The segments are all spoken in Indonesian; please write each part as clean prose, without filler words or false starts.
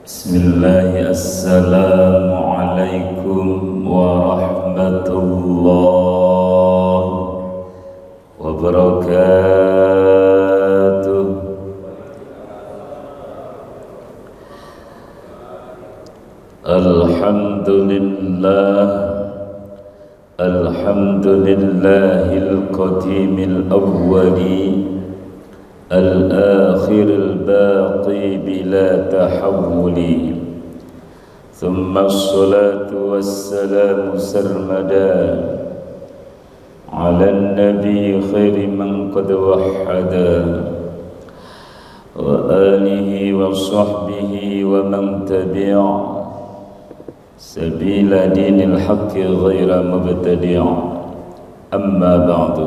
Bismillah, Assalamualaikum warahmatullahi wabarakatuh. Alhamdulillahil qadimil awwali الآخر الباقي بلا تحول ثم الصلاة والسلام سرمدا على النبي خير من قد وحدا وآله وصحبه ومن تبع سبيل دين الحق غير مبتدع أما بعد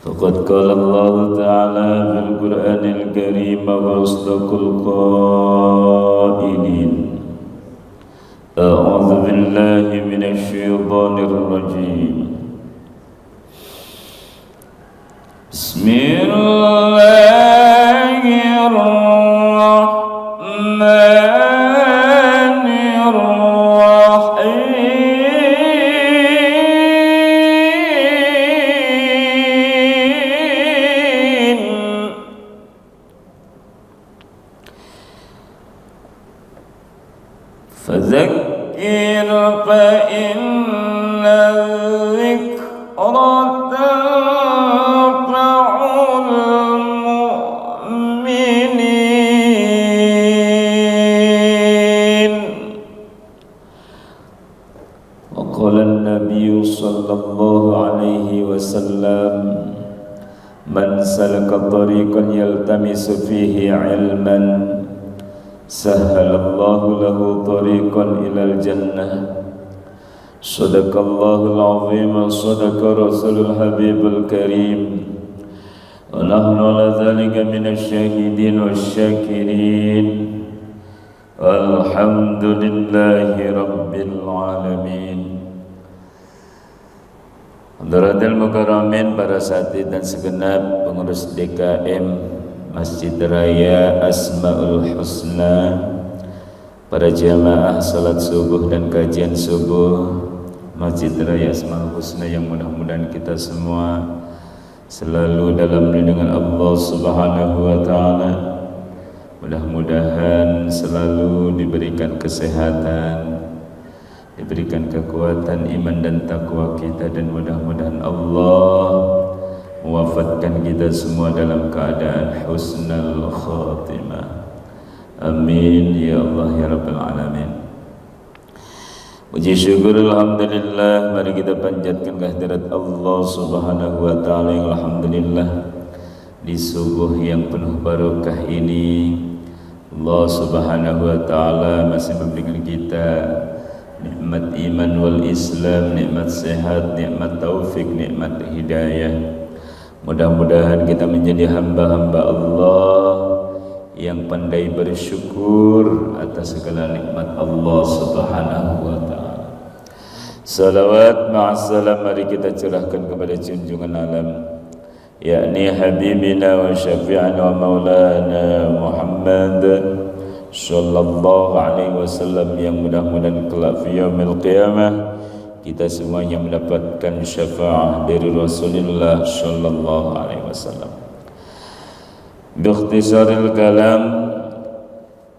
فقد قال الله تعالى في القرآن الكريم وأصدق القائلين أعوذ بالله من الشيطان الرجيم بسم الله الرحمن الرحيم فذكر فإن الذكرى تنفع المؤمنين وقال النبي صلى الله عليه وسلم من سلك طريقا يلتمس فيه علما سهل الله له طريقا إلى الجنة صدق الله العظيم صدق رسول الحبيب الكريم ونحن على ذلك من الشاهدين والشاكرين والحمد لله رب العالمين. Hadirin mukaramin, para satid dan segenap pengurus DKM Masjid Raya Asmaul Husna, para jamaah salat subuh dan kajian subuh Masjid Raya Asmaul Husna yang mudah-mudahan kita semua selalu dalam lindungan Allah Subhanahu wa taala. Mudah-mudahan selalu diberikan kesehatan, diberikan kekuatan iman dan takwa kita, dan mudah-mudahan Allah mewafatkan kita semua dalam keadaan husnul khatimah. Amin ya Allah ya Rabbal alamin. Puji syukur alhamdulillah, mari kita panjatkan kehadirat Allah Subhanahu wa taala yang alhamdulillah di subuh yang penuh barokah ini Allah Subhanahu wa taala masih memberikan kita nikmat iman wal Islam, nikmat sehat, nikmat taufik, nikmat hidayah. Mudah-mudahan kita menjadi hamba-hamba Allah yang pandai bersyukur atas segala nikmat Allah Subhanahu wa taala. Salawat ma'assalam mari kita curahkan kepada junjungan alam, yakni habibina wa syafi'ana wa maulana Muhammad sallallahu alaihi wasallam, yang mudah-mudahan kelak fi yaumil qiyamah kita semuanya mendapatkan syafaat dari Rasulullah sallallahu alaihi wasallam. Biikhtisaril kalam,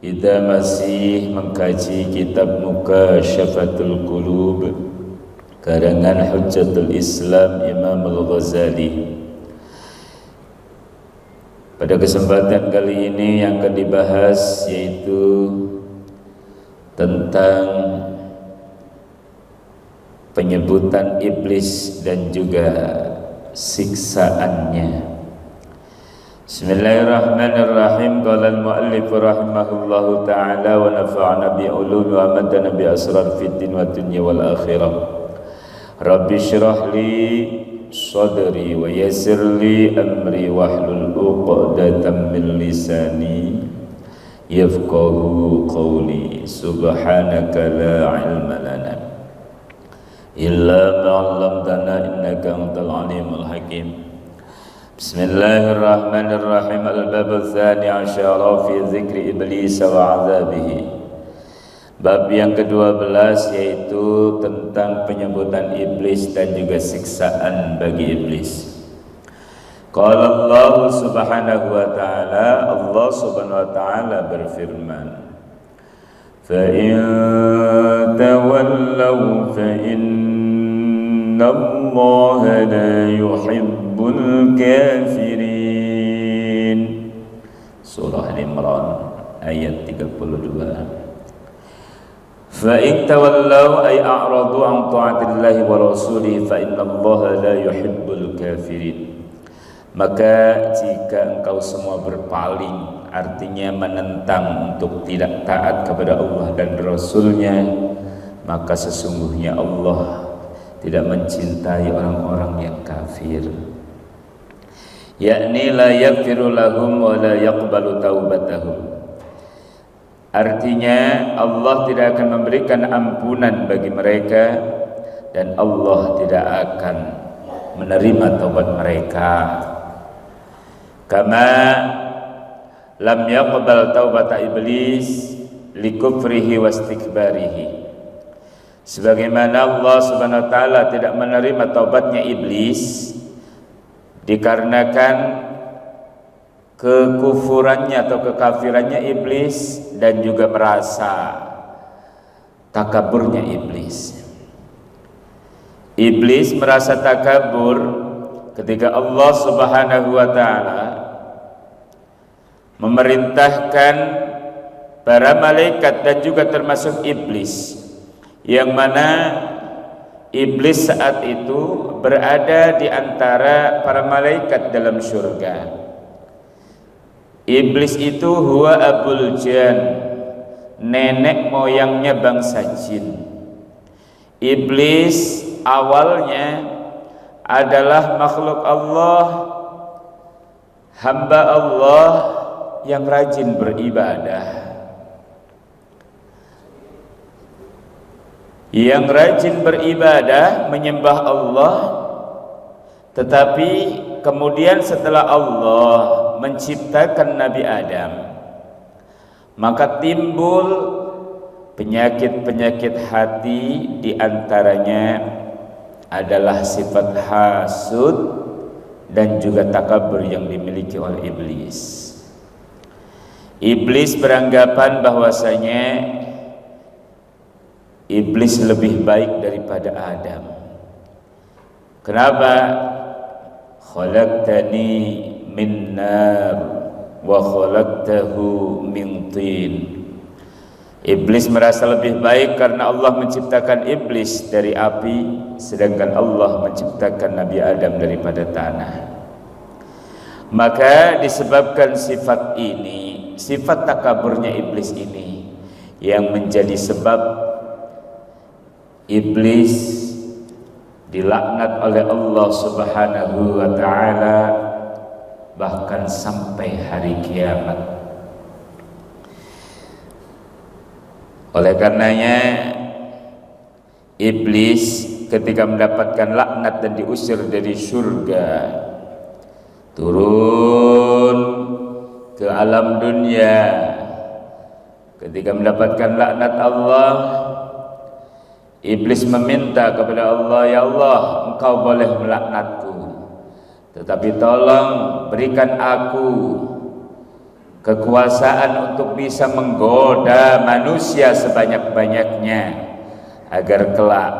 kita masih mengkaji kitab Mukashafatul Qulub karangan Hujjatul Islam Imam Al-Ghazali. Pada kesempatan kali ini yang akan dibahas yaitu tentang penyebutan iblis dan juga siksaannya. Bismillahirrahmanirrahim. Qala al-muallif rahimahullahu ta'ala wa nafa'ana bi ulumi wa amadana bi asrar fid din wa dunya wal akhirah. Rabbi shrah li sadri wa yassir li amri wahlul 'uqdatam min lisani yafqahu qawli. Subhanaka la ilma lana illa ma 'allamtana innaka antal alimul hakim. Bismillahirrahmanirrahim. Al-bab ats-tsani 'asyara fi dzikri iblis wa 'adzabihi. Bab yang ke-12 yaitu tentang penyebutan iblis dan juga siksaan bagi iblis. Qala Allah Subhanahu wa ta'ala, Allah Subhanahu wa ta'ala berfirman, fa in tawallaw fa innallaha la yuhibbul kafirin. Surah Al-Imran ayat 32. Fa in tawallaw ay a'radu an ta'atillahi wa rasulihi fa innallaha la yuhibbul kafirin. Maka jika engkau semua berpaling, artinya menentang untuk tidak taat kepada Allah dan Rasulnya, maka sesungguhnya Allah tidak mencintai orang-orang yang kafir. Yakni la yaghfiru lahum wa la yaqbalu taubatahum. Artinya Allah tidak akan memberikan ampunan bagi mereka dan Allah tidak akan menerima taubat mereka. Kama lam yaqbal taubata iblis likufrihi wastikbarihi. Sebagaimana Allah Subhanahu wa taala tidak menerima taubatnya iblis dikarenakan kekufurannya atau kekafirannya iblis dan juga merasa takaburnya iblis. Iblis merasa takabur ketika Allah Subhanahu wa taala memerintahkan para malaikat dan juga termasuk iblis, yang mana iblis saat itu berada di antara para malaikat dalam surga. Iblis itu huwa abul jan, nenek moyangnya bangsa jin. Iblis awalnya adalah makhluk Allah, hamba Allah yang rajin beribadah, yang rajin beribadah menyembah Allah. Tetapi kemudian setelah Allah menciptakan Nabi Adam, maka timbul penyakit-penyakit hati, diantaranya adalah sifat hasud dan juga takabur yang dimiliki oleh iblis. Iblis beranggapan bahwasanya iblis lebih baik daripada Adam. Kenapa? Khalaqtani min nar wa khalaqtahu min tin. Iblis merasa lebih baik karena Allah menciptakan iblis dari api, sedangkan Allah menciptakan Nabi Adam daripada tanah. Maka disebabkan sifat ini, sifat takaburnya iblis ini, yang menjadi sebab iblis dilaknat oleh Allah Subhanahu wa ta'ala bahkan sampai hari kiamat. Oleh karenanya iblis ketika mendapatkan laknat dan diusir dari surga, turun ke alam dunia. Ketika mendapatkan laknat Allah, iblis meminta kepada Allah, ya Allah, engkau boleh melaknatku, tetapi tolong berikan aku kekuasaan untuk bisa menggoda manusia sebanyak-banyaknya agar kelak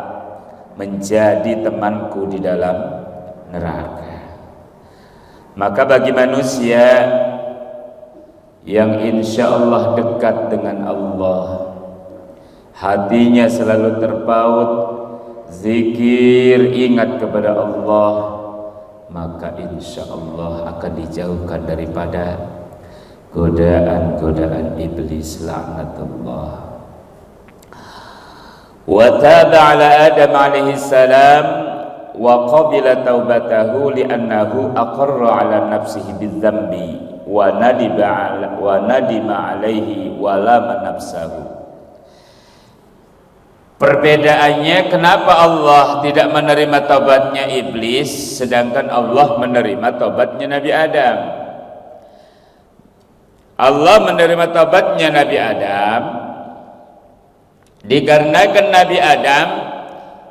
menjadi temanku di dalam neraka. Maka bagi manusia yang insya Allah dekat dengan Allah, hatinya selalu terpaut zikir, ingat kepada Allah, maka insya Allah akan dijauhkan daripada godaan-godaan iblis laknatullah. Wa taba ala Adam alaihi salam wa qabila taubatahu li'annahu aqarra ala nafsihi bidzambi wa nadima alaihi wa lama nafsahu. Perbedaannya kenapa Allah tidak menerima taubatnya iblis sedangkan Allah menerima taubatnya Nabi Adam. Allah menerima taubatnya Nabi Adam dikarenakan Nabi Adam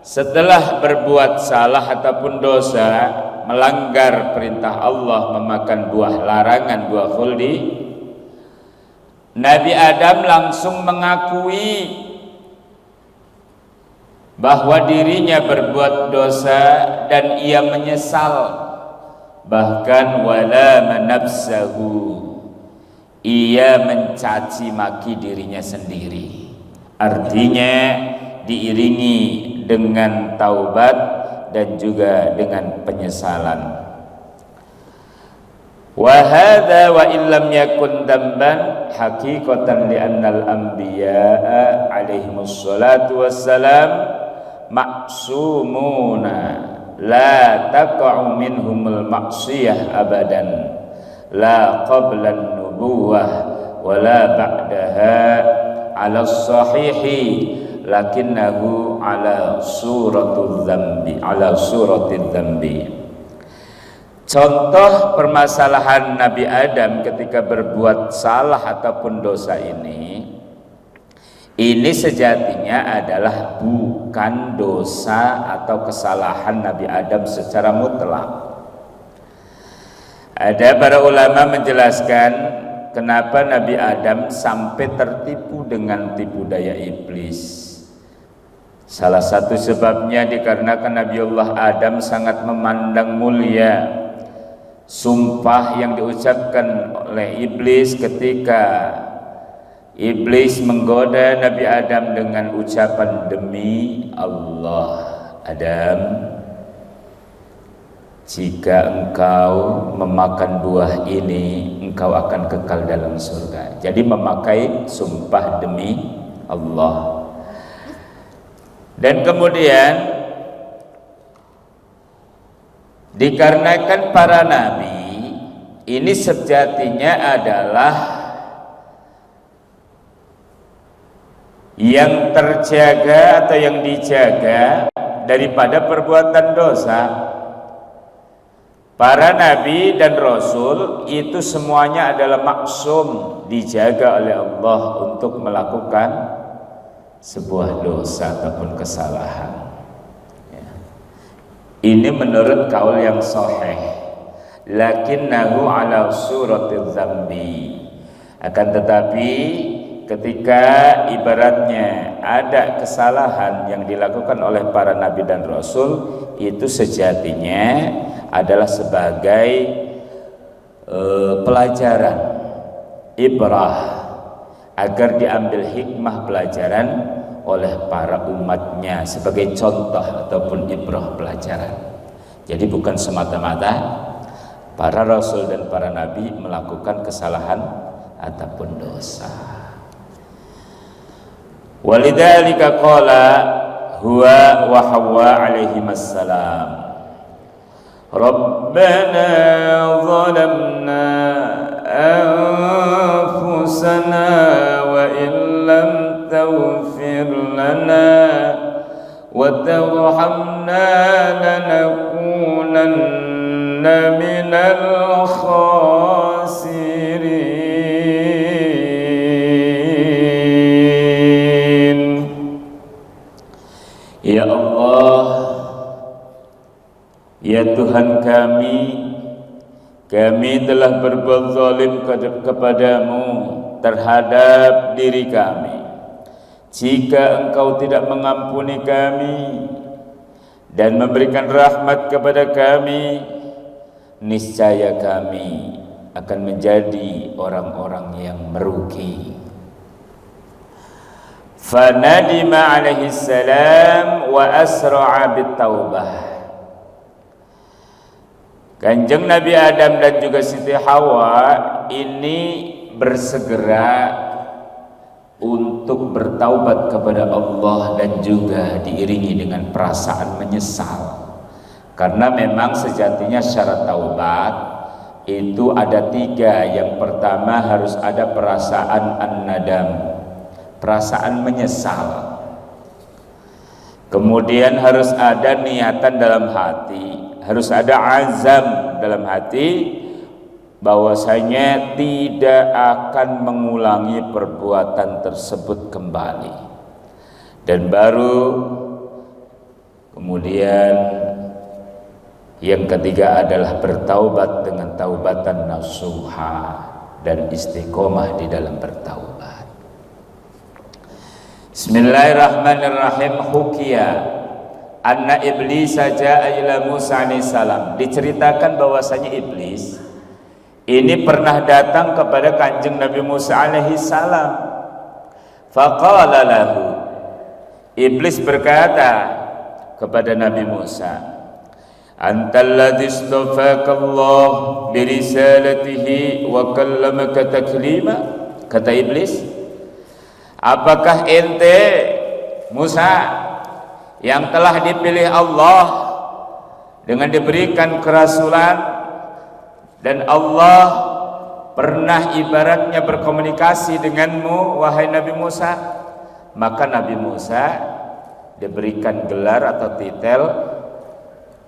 setelah berbuat salah ataupun dosa, melanggar perintah Allah, memakan buah larangan, buah khuldi, Nabi Adam langsung mengakui bahwa dirinya berbuat dosa dan ia menyesal, bahkan wala manafsahu, ia mencaci maki dirinya sendiri. Artinya diiringi dengan taubat dan juga dengan penyesalan. Wa hadza wa illam yakun damban haqiqatan li annal anbiya'a alaihimus salatu wassalam maksumuna la taqa'u minhumul maksiyah abadan la qabla an-nubuwah wa la ba'daha ala sahihi lakinnahu ala suratul dzambi Contoh permasalahan Nabi Adam ketika berbuat salah ataupun dosa ini sejatinya adalah bukan dosa atau kesalahan Nabi Adam secara mutlak. Ada para ulama menjelaskan kenapa Nabi Adam sampai tertipu dengan tipu daya iblis. Salah satu sebabnya dikarenakan Nabiullah Adam sangat memandang mulia sumpah yang diucapkan oleh iblis ketika iblis menggoda Nabi Adam dengan ucapan, demi Allah Adam, jika engkau memakan buah ini engkau akan kekal dalam surga. Jadi memakai sumpah demi Allah. Dan kemudian dikarenakan para nabi ini sejatinya adalah yang terjaga atau yang dijaga daripada perbuatan dosa. Para nabi dan rasul itu semuanya adalah maksum, dijaga oleh Allah untuk melakukan sebuah dosa ataupun kesalahan. Ini menurut kaul yang sahih, lakinnahu ala suratil dzambi. Akan tetapi ketika ibaratnya ada kesalahan yang dilakukan oleh para nabi dan rasul, itu sejatinya adalah sebagai pelajaran, ibrah, agar diambil hikmah pelajaran oleh para umatnya sebagai contoh ataupun ibrah pelajaran. Jadi bukan semata-mata para rasul dan para nabi melakukan kesalahan ataupun dosa. Walidzalika qala huwa wa Hawa alaihimassalam, Rabbana zalamna anfusana wa illam taghfir lana wa tarhamna lanakunanna minal khasirin. Ya Allah, ya Tuhan kami telah berbuat zalim kepadamu terhadap diri kami. Jika engkau tidak mengampuni kami dan memberikan rahmat kepada kami, niscaya kami akan menjadi orang-orang yang merugi. Fanadima alaihi salam wa asra'a bitaubah. Kanjeng Nabi Adam dan juga Siti Hawa ini bersegera untuk bertaubat kepada Allah dan juga diiringi dengan perasaan menyesal. Karena memang sejatinya syarat taubat itu ada 3. Yang pertama harus ada perasaan an-nadam, perasaan menyesal. Kemudian harus ada niatan dalam hati, harus ada azam dalam hati bahwasanya tidak akan mengulangi perbuatan tersebut kembali. Dan baru kemudian yang ketiga adalah bertaubat dengan taubatan nasuha dan istiqomah di dalam bertaubat. Bismillahirrahmanirrahim. Hukiya anna iblis jaa ila Musa alaihissalam. Diceritakan bahwasanya iblis ini pernah datang kepada kanjeng Nabi Musa alaihissalam. Faqala lahu, iblis berkata kepada Nabi Musa, antal ladzi istafaka Allah bi risalatihi wa kallamaka taklima. Kata iblis, apakah ente Musa yang telah dipilih Allah dengan diberikan kerasulan dan Allah pernah ibaratnya berkomunikasi denganmu wahai Nabi Musa? Maka Nabi Musa diberikan gelar atau titel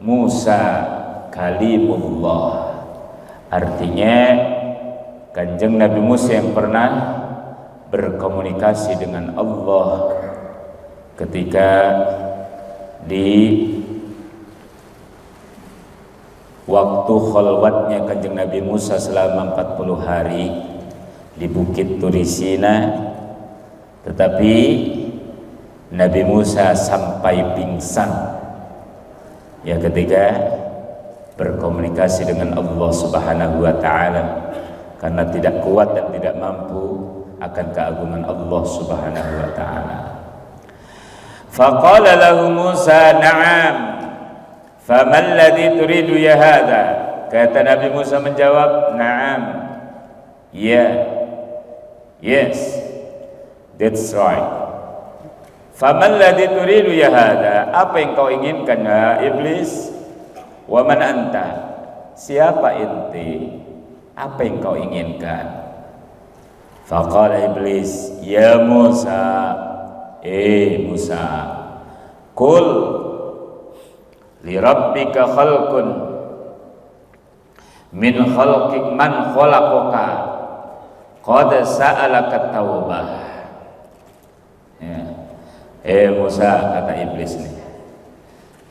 Musa Kalimullah, artinya kanjeng Nabi Musa yang pernah berkomunikasi dengan Allah ketika di waktu khalwatnya kanjeng Nabi Musa selama 40 hari di Bukit Turisina. Tetapi Nabi Musa sampai pingsan ya ketika berkomunikasi dengan Allah Subhanahu wa taala, karena tidak kuat dan tidak mampu akan keagungan Allah Subhanahu wa taala. Faqala lahu Musa, "Na'am. Faman ladzi turidu ya hadza?" Kata Nabi Musa menjawab, "Na'am." Ya. Yes. That's right. Faman ladzi turidu ya hadza? Apa yang kau inginkan ya iblis? Wa man anta? Siapa ente? Apa yang kau inginkan? Faqala iblis, ya Musa, Musa, qul li rabbika khalqun min khalqik man khalaqaka qad sa'alaka taubah. Ya. Musa, kata iblis nih,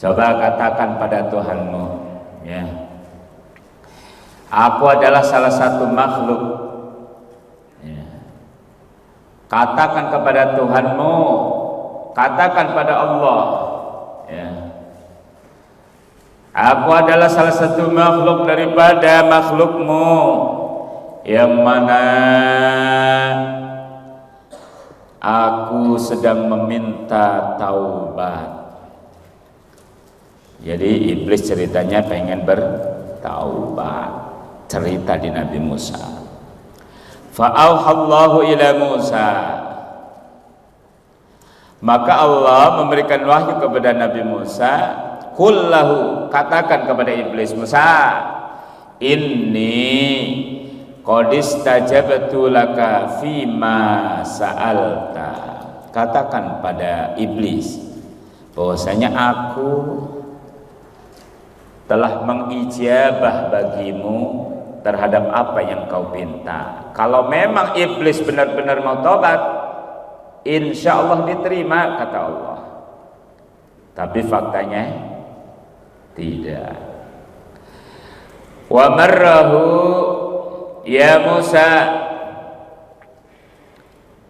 coba katakan pada Tuhanmu, ya, aku adalah salah satu makhluk. Ya. Katakan kepada Tuhanmu, katakan pada Allah, ya, aku adalah salah satu makhluk daripada makhlukmu yang mana aku sedang meminta taubat. Jadi iblis ceritanya pengen bertaubat, cerita di Nabi Musa. Fa'auhallahu ila Musa, maka Allah memberikan wahyu kepada Nabi Musa. Qul lahu, katakan kepada iblis, Musa, inni qad istajabtu laka fima sa'alta. Katakan pada iblis bahwasanya aku telah mengijabah bagimu terhadap apa yang kau pinta. Kalau memang iblis benar-benar mau tobat, insya Allah diterima, kata Allah. Tapi faktanya tidak. Wa marrahu ya Musa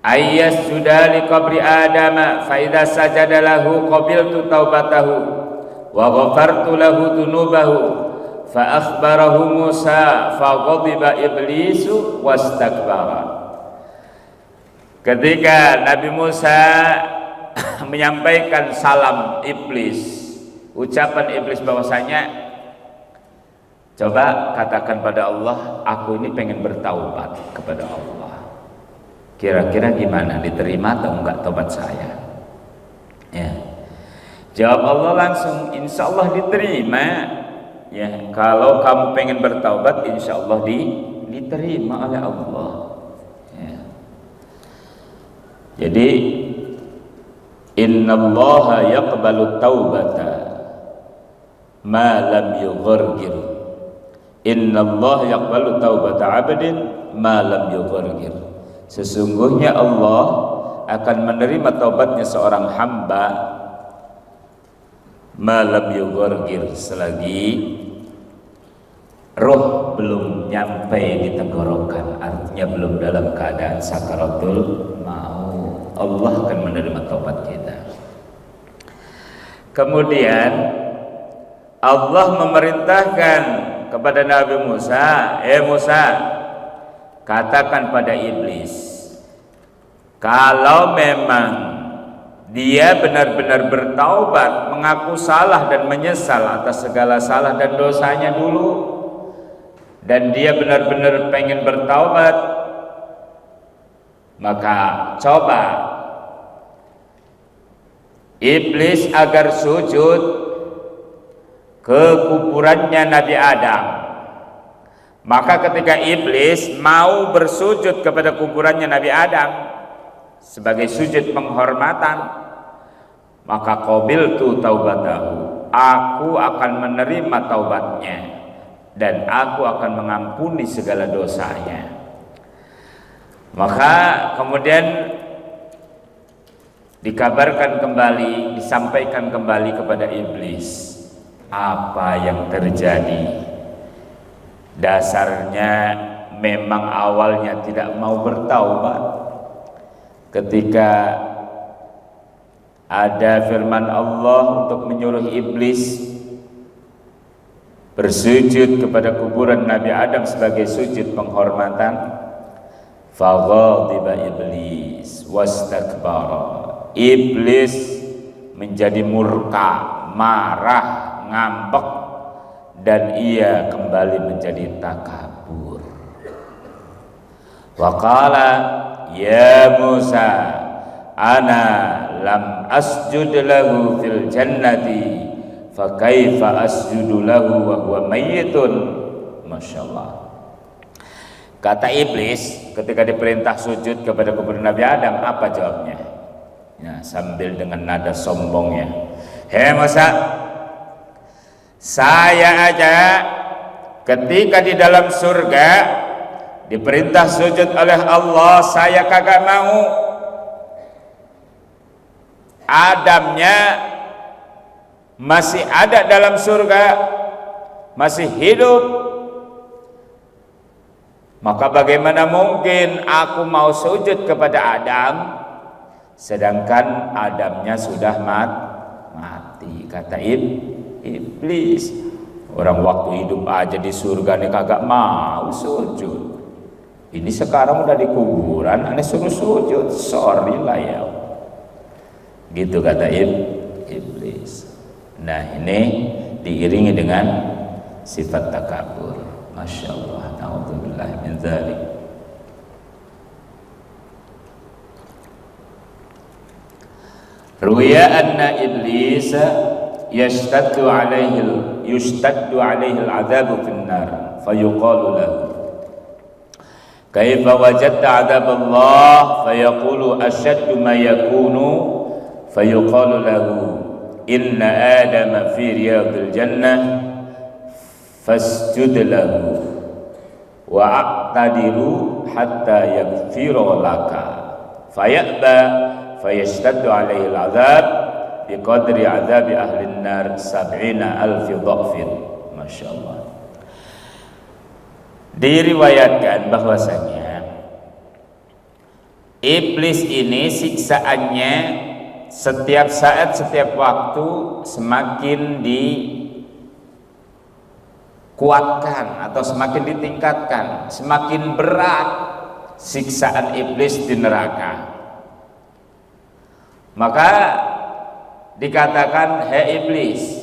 ayyas sudah li qabri Adam fa idza sajada lahu qabiltu taubatahu wa ghafartu lahu dunubahu fa akhbarahu Musa fa ghadiba iblisu wastakbara. Ketika Nabi Musa menyampaikan salam iblis, ucapan iblis bahwasanya, coba katakan pada Allah, aku ini pengen bertaubat kepada Allah. Kira-kira gimana, diterima atau enggak taubat saya? Ya. Jawab Allah langsung, insya Allah diterima. Ya, kalau kamu pengen bertaubat, insya Allah diterima oleh Allah. Ya. Jadi innallaha yaqbalu taubata ma lam yughargir. Innallaha yaqbalu taubata 'abdin ma lam yughargir. Sesungguhnya Allah akan menerima taubatnya seorang hamba ma lam yughargir, selagi roh belum nyampe di tenggorokan, artinya belum dalam keadaan sakaratul maut. Allah akan menerima taubat kita. Kemudian Allah memerintahkan kepada Nabi Musa, Musa, katakan pada iblis, kalau memang dia benar-benar bertaubat, mengaku salah dan menyesal atas segala salah dan dosanya dulu, dan dia benar-benar pengen bertaubat, maka coba iblis agar sujud ke kuburannya Nabi Adam. Maka ketika iblis mau bersujud kepada kuburannya Nabi Adam sebagai sujud penghormatan, maka qabiltu taubatahu, aku akan menerima taubatnya dan aku akan mengampuni segala dosanya. Maka kemudian dikabarkan kembali, disampaikan kembali kepada iblis apa yang terjadi. Dasarnya memang awalnya tidak mau bertaubat. Ketika ada firman Allah untuk menyuruh iblis bersujud kepada kuburan Nabi Adam sebagai sujud penghormatan, faghadiba iblis wastakbara. Iblis menjadi murka, marah, ngambek, dan ia kembali menjadi takabur. Wa qala ya Musa, ana lam asjud lahu fil jannati fa kaifa asjudu lahu wa huwa mayyitun. Masyaallah. Kata iblis ketika diperintah sujud kepada kuburan Nabi Adam, apa jawabnya? Ya, sambil dengan nada sombongnya, hei Musa, saya aja ketika di dalam surga diperintah sujud oleh Allah, saya kagak mau. Adamnya masih ada dalam surga, masih hidup, maka bagaimana mungkin aku mau sujud kepada Adam sedangkan Adamnya sudah mati. Kata iblis, orang waktu hidup aja di surga nih kagak mau sujud, ini sekarang udah di kuburan aneh suruh sujud, sorry lah ya. Gitu kata iblis. Nah ini diiringi dengan sifat takabur. Masya Allah, na'udzubillah min dzalik. Ruya anna iblis yashtaddu alaihi al-'adzabu fin nar fayuqalu lahu kaifa wajadta 'adzab Allah fayaqulu ashaddu ma yakunu fayuqalu lahu inna adama fi riyadil jannah fasjud lahu wa aqtadiru hatta yaghfira laka fayaba fayashtaddu alaihi al-'adzab biqadri 'adzabi ahli an-nar 70,000 dha'fin. Masyaallah. Diriwayatkan bahwasanya iblis ini siksaannya setiap saat, setiap waktu semakin dikuatkan atau semakin ditingkatkan, semakin berat siksaan iblis di neraka. Maka dikatakan, hei iblis,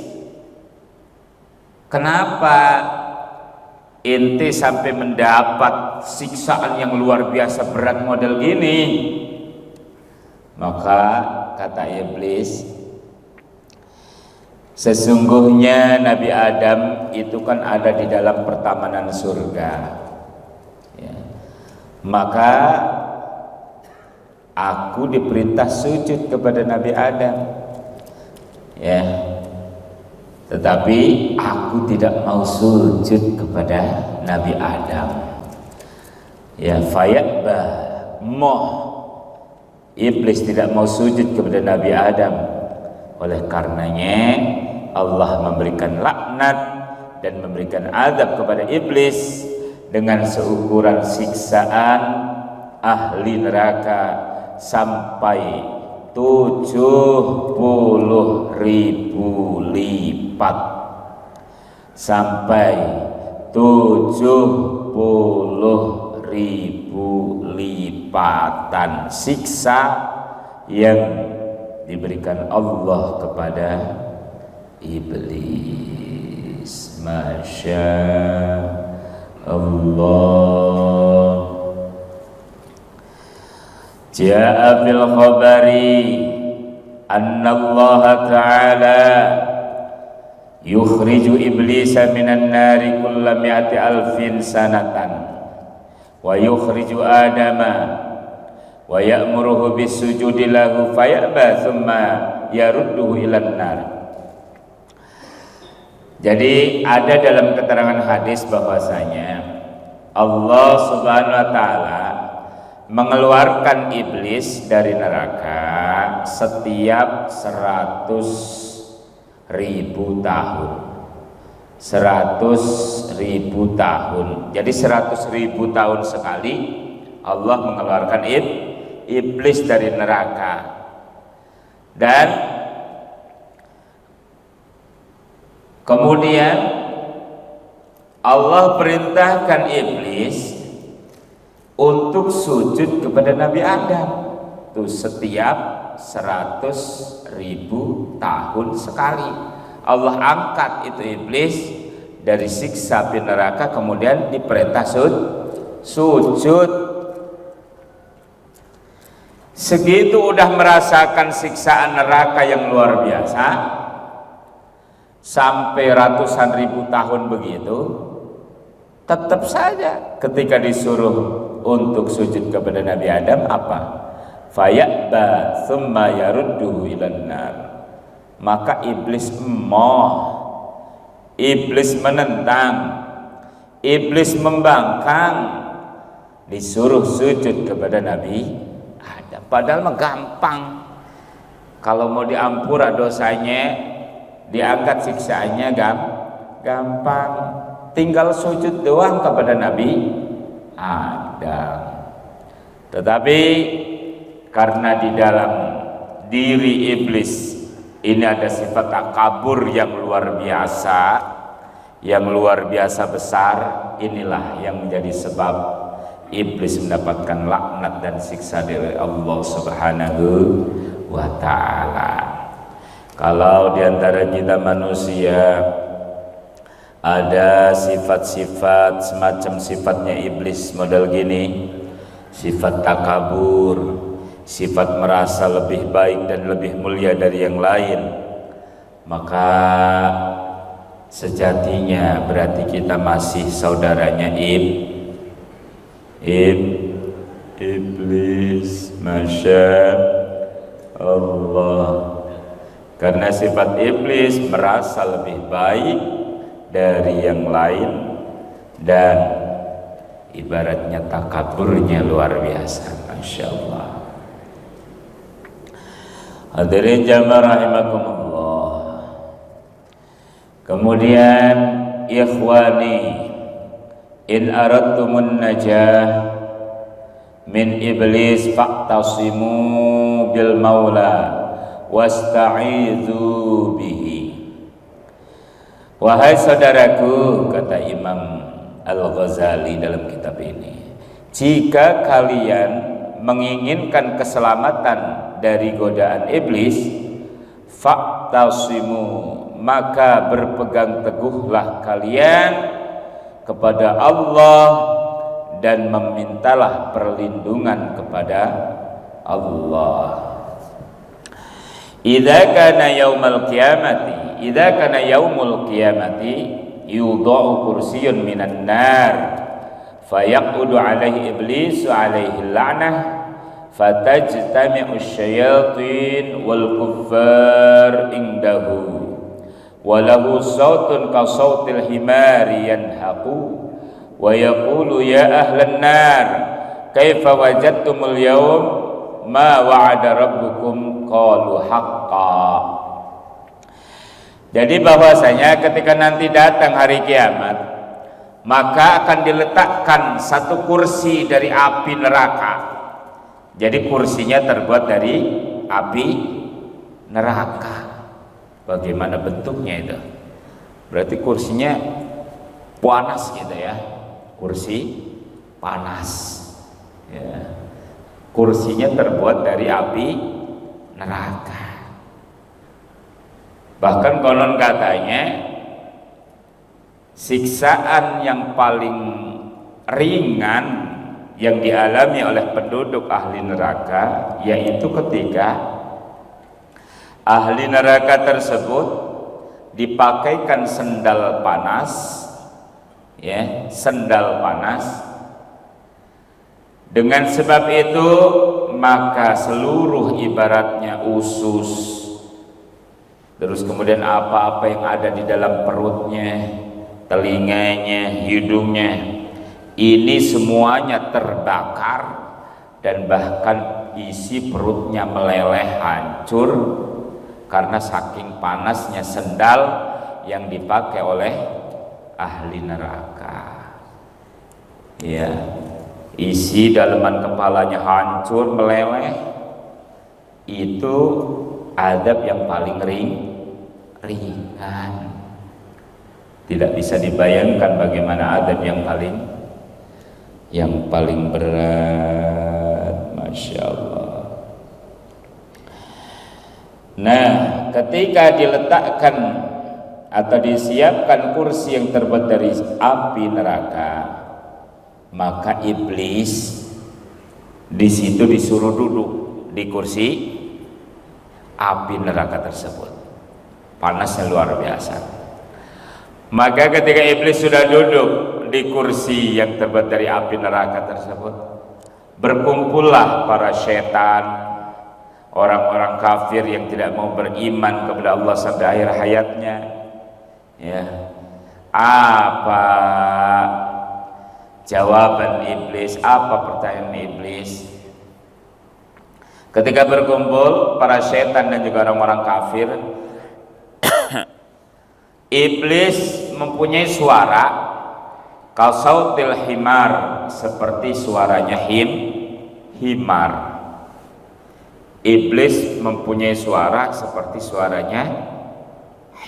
kenapa inti sampai mendapat siksaan yang luar biasa berat model gini? Maka kata iblis, sesungguhnya Nabi Adam itu kan ada di dalam pertamanan surga ya. Maka Aku diperintah sujud kepada Nabi Adam, ya, tetapi aku tidak mau sujud kepada Nabi Adam. Ya, fayatba, iblis tidak mau sujud kepada Nabi Adam. Oleh karenanya Allah memberikan laknat dan memberikan azab kepada iblis dengan seukuran siksaan ahli neraka sampai 70.000 lipat, sampai 70.000 lipatan siksa yang diberikan Allah kepada iblis. Masya Allah. Ja'a fil khabari anna Allah ta'ala yukhriju iblisa minan nari kulla mi'ati alfin sanatan wa yukhriju adama wa ya'muruhu bisujudi lahu fayaba thumma yarudduhu ilan nar. Jadi ada dalam keterangan hadis bahwasanya Allah Subhanahu wa taala mengeluarkan iblis dari neraka setiap 100.000 tahun. 100.000 tahun. Jadi 100.000 tahun sekali Allah mengeluarkan iblis dari neraka. Dan kemudian Allah perintahkan iblis untuk sujud kepada Nabi Adam tuh setiap 100.000 tahun sekali. Allah angkat itu iblis dari siksa api neraka, kemudian diperintah sujud. Segitu udah merasakan siksaan neraka yang luar biasa, sampai ratusan ribu tahun begitu, tetap saja ketika disuruh untuk sujud kepada Nabi Adam apa? Fayaba thumma yarudduhu ilan nar. Maka iblis iblis menentang, iblis membangkang, disuruh sujud kepada Nabi Adam. Padahal mah gampang. Kalau mau diampura dosanya, diangkat siksaannya gampang. Tinggal sujud doang kepada Nabi Adam. Tetapi karena di dalam diri iblis ini ada sifat takabur yang luar biasa besar, inilah yang menjadi sebab iblis mendapatkan laknat dan siksa dari Allah Subhanahu wa ta'ala. Kalau di antara kita manusia ada sifat-sifat semacam sifatnya iblis model gini, sifat takabur, sifat merasa lebih baik dan lebih mulia dari yang lain, maka sejatinya berarti kita masih saudaranya iblis. Masya Allah. Karena sifat iblis merasa lebih baik dari yang lain dan ibaratnya takaburnya luar biasa. Masya Allah. Hadirin jamaah rahimakumullah. Kemudian ikhwani, in aradtumun najah min iblis faqtasimu bil maula wasta'idzu bihi. Wahai saudaraku, kata Imam Al-Ghazali dalam kitab ini, jika kalian menginginkan keselamatan dari godaan iblis, faqtasimu, maka berpegang teguhlah kalian kepada Allah dan memintalah perlindungan kepada Allah. Idza kana yaumul qiyamati yudha'u kursiyyun minan nar fayaqudu alaihi iblis alaihi la'nah fatajtami'u syayatin wal kuffar indahu walahu sautun ka sautil himari yanhaqu wa yaqulu ya ahlan nar kaifa wajadtumul yawm ma wa'ada rabbukum qalu haqqan. Jadi bahwasanya ketika nanti datang hari kiamat, maka akan diletakkan satu kursi dari api neraka. Jadi kursinya terbuat dari api neraka. Bagaimana bentuknya itu? Berarti kursinya panas gitu ya. Kursi panas. Ya. Kursinya terbuat dari api neraka. Bahkan konon katanya siksaan yang paling ringan yang dialami oleh penduduk ahli neraka yaitu ketika ahli neraka tersebut dipakaikan sendal panas, ya, sendal panas. Dengan sebab itu maka seluruh ibaratnya usus, terus kemudian apa-apa yang ada di dalam perutnya, telinganya, hidungnya, ini semuanya terbakar dan bahkan isi perutnya meleleh hancur karena saking panasnya sendal yang dipakai oleh ahli neraka. Ya, isi daleman kepalanya hancur meleleh. Itu adab yang paling ringan. Tidak bisa dibayangkan bagaimana adab yang paling berat. Masya Allah. Nah, ketika diletakkan atau disiapkan kursi yang terbuat dari api neraka, maka iblis di situ disuruh duduk di kursi api neraka tersebut. Panasnya luar biasa. Maka ketika iblis sudah duduk di kursi yang terbuat dari api neraka tersebut, berkumpullah para setan, orang-orang kafir yang tidak mau beriman kepada Allah sampai akhir hayatnya. Ya, apa jawaban iblis? Apa pertanyaan iblis? Ketika berkumpul para setan dan juga orang-orang kafir, iblis mempunyai suara kasautil himar, seperti suaranya himar. Iblis mempunyai suara seperti suaranya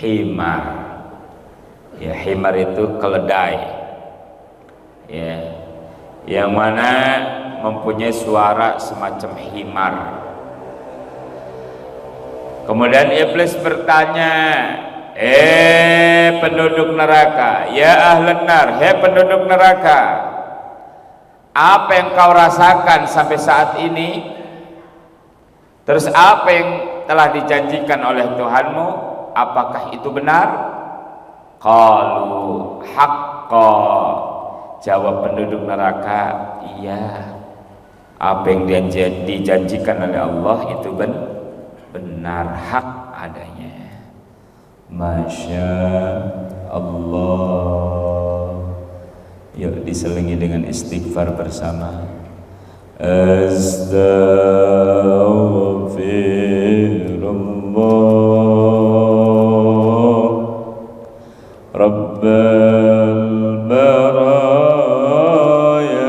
himar. Ya, himar itu keledai. Ya, yang mana mempunyai suara semacam himar. Kemudian iblis bertanya, penduduk neraka, ya ahlan nar, hei penduduk neraka, apa yang kau rasakan sampai saat ini? Terus apa yang telah dijanjikan oleh Tuhanmu, apakah itu benar? Qalu haqqa, jawab penduduk neraka, iya, apa yang dijanjikan oleh Allah itu benar, hak adanya. Masya Allah. Yuk diselingi dengan istighfar bersama. Astaghfirullah Rabbal baraya,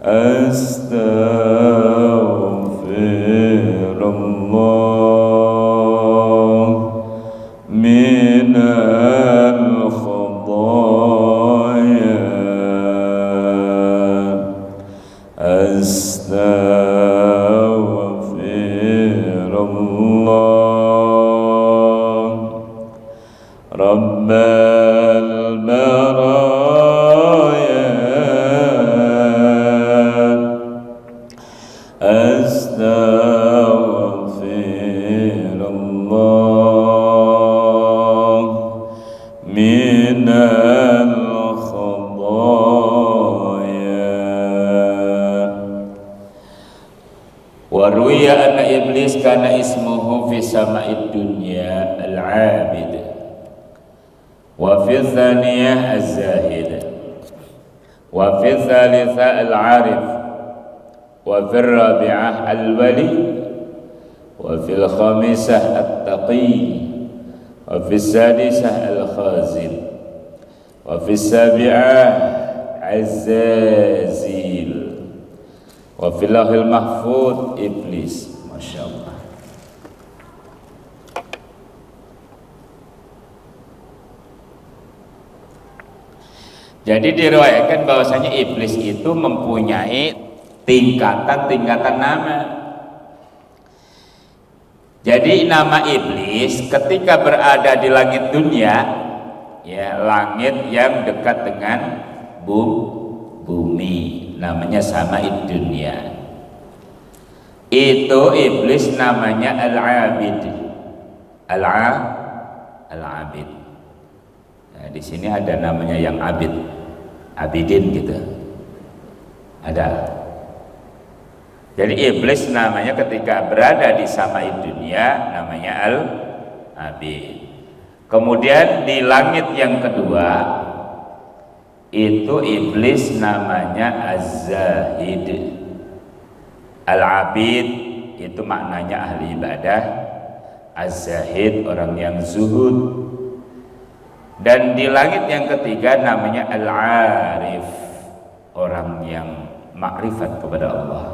astaghfirullah minal khadaya, astaghfirullah rabbal baraya, astaghfirullah minal khadaya. Wa ruya anna iblis kana ismuhu fi sama'id dunya al-'abid wa fi thaniyah az-zahid wa fi thalithah al-'arif wa fi rabi'ah al-wali wa fi al-khamisah at-taqi wa fi sadisah al-khazin wa fi sabi'ah az-zazil wa fil lahil mahfud iblis. Masya Allah. Jadi diriwayatkan bahwasanya iblis itu mempunyai tingkatan-tingkatan nama. Jadi nama iblis ketika berada di langit dunia, ya langit yang dekat dengan bumi, namanya sama'id dunia. Itu iblis namanya al-abid. Al-abid. Nah, di sini ada namanya yang abid, abidin gitu. Ada. Jadi iblis namanya ketika berada di sama'id dunia namanya al-abid. Kemudian di langit yang kedua itu iblis namanya az-zahid. Al-abid itu maknanya ahli ibadah, az-zahid orang yang zuhud. Dan di langit yang ketiga namanya al-arif, orang yang makrifat kepada Allah.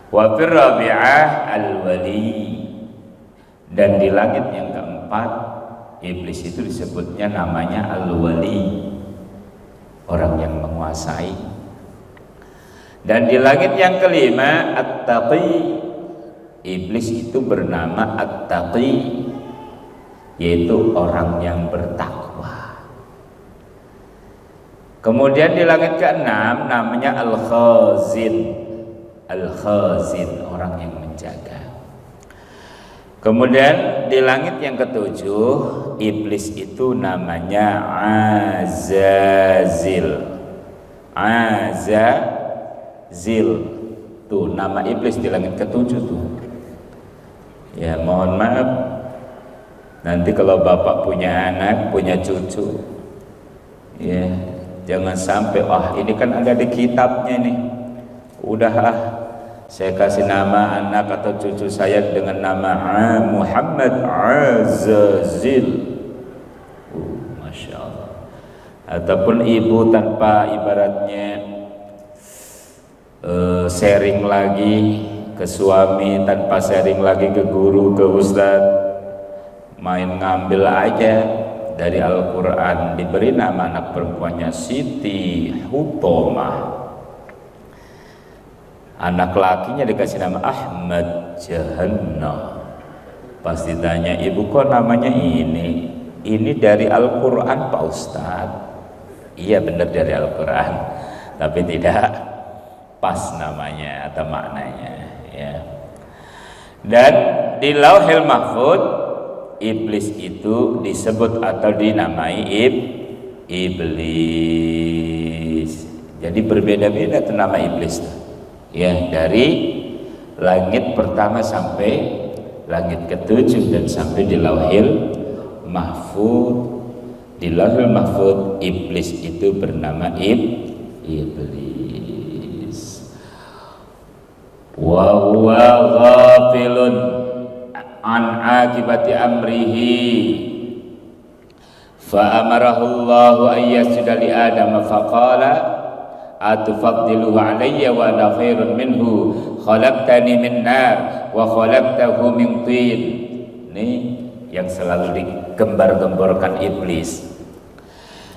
Wa fir rabi'ah al-wali, dan di langit yang keempat iblis itu disebutnya namanya al-wali, orang yang menguasai. Dan di langit yang kelima at-taqi, iblis itu bernama at-taqi, yaitu orang yang bertakwa. Kemudian di langit keenam namanya al-khazin, al-khazin orang yang menjaga. Kemudian di langit yang ketujuh iblis itu namanya azazil. Azazil tuh nama iblis di langit ketujuh tuh. Ya mohon maaf, nanti kalau bapak punya anak, punya cucu, ya jangan sampai ini kan ada di kitabnya nih, udah saya kasih nama anak atau cucu saya dengan nama Muhammad Azazil. Masya Allah. Ataupun ibu tanpa ibaratnya sharing lagi ke suami, tanpa sharing lagi ke guru, ke ustadz, main ngambil aja dari Al-Quran, diberi nama anak perempuannya Siti Hutomah. Anak lakinya dikasih nama Ahmad Jahannam. Pas ditanya, ibu kok namanya ini? Ini dari Al-Quran Pak Ustadz. Iya benar dari Al-Quran, tapi tidak pas namanya atau maknanya, ya. Dan di Lauhil Mahfud iblis itu disebut atau dinamai iblis. Jadi berbeda-beda tuh nama iblis tuh. Ya, dari langit pertama sampai langit ketujuh dan sampai di Lauhil Mahfud. Di Lauhil Mahfud iblis itu bernama iblis. Wa huwa ghafilun an akibati amrihi fa amarahu Allahu an yasjuda li Adam faqala atufaddiluhu alayya wa ana khairun minhu khalaqtani min nar wa khalaqtahu min tin. Ini yang selalu digembar-gemborkan iblis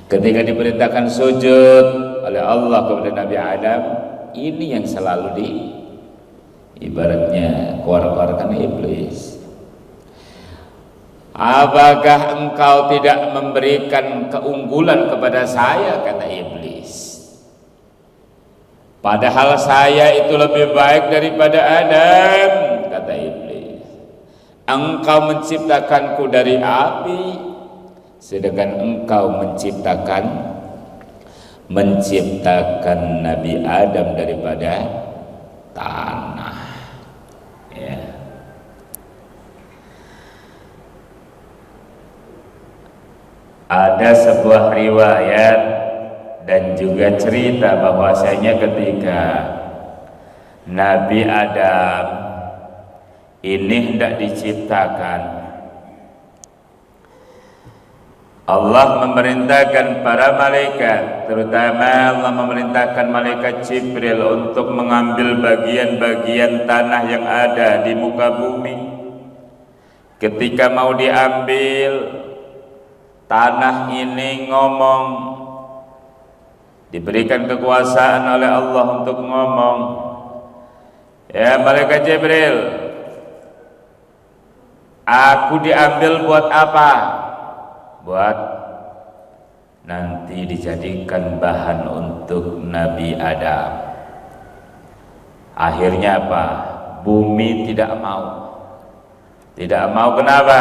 ketika diperintahkan sujud oleh Allah kepada Nabi Adam. Ini yang selalu ibaratnya keluar-keluarkan iblis. Apakah engkau tidak memberikan keunggulan kepada saya, kata iblis, padahal saya itu lebih baik daripada Adam, kata iblis. Engkau menciptakanku dari api, sedangkan engkau menciptakan Nabi Adam daripada tanah. Ada sebuah riwayat dan juga cerita bahwasanya ketika Nabi Adam ini hendak diciptakan, Allah memerintahkan para malaikat, terutama Allah memerintahkan malaikat Jibril untuk mengambil bagian-bagian tanah yang ada di muka bumi. Ketika mau diambil, tanah ini ngomong, diberikan kekuasaan oleh Allah untuk ngomong, ya malaikat Jibril, aku diambil buat apa? Buat nanti dijadikan bahan untuk Nabi Adam. Akhirnya apa? Bumi tidak mau. Tidak mau, kenapa?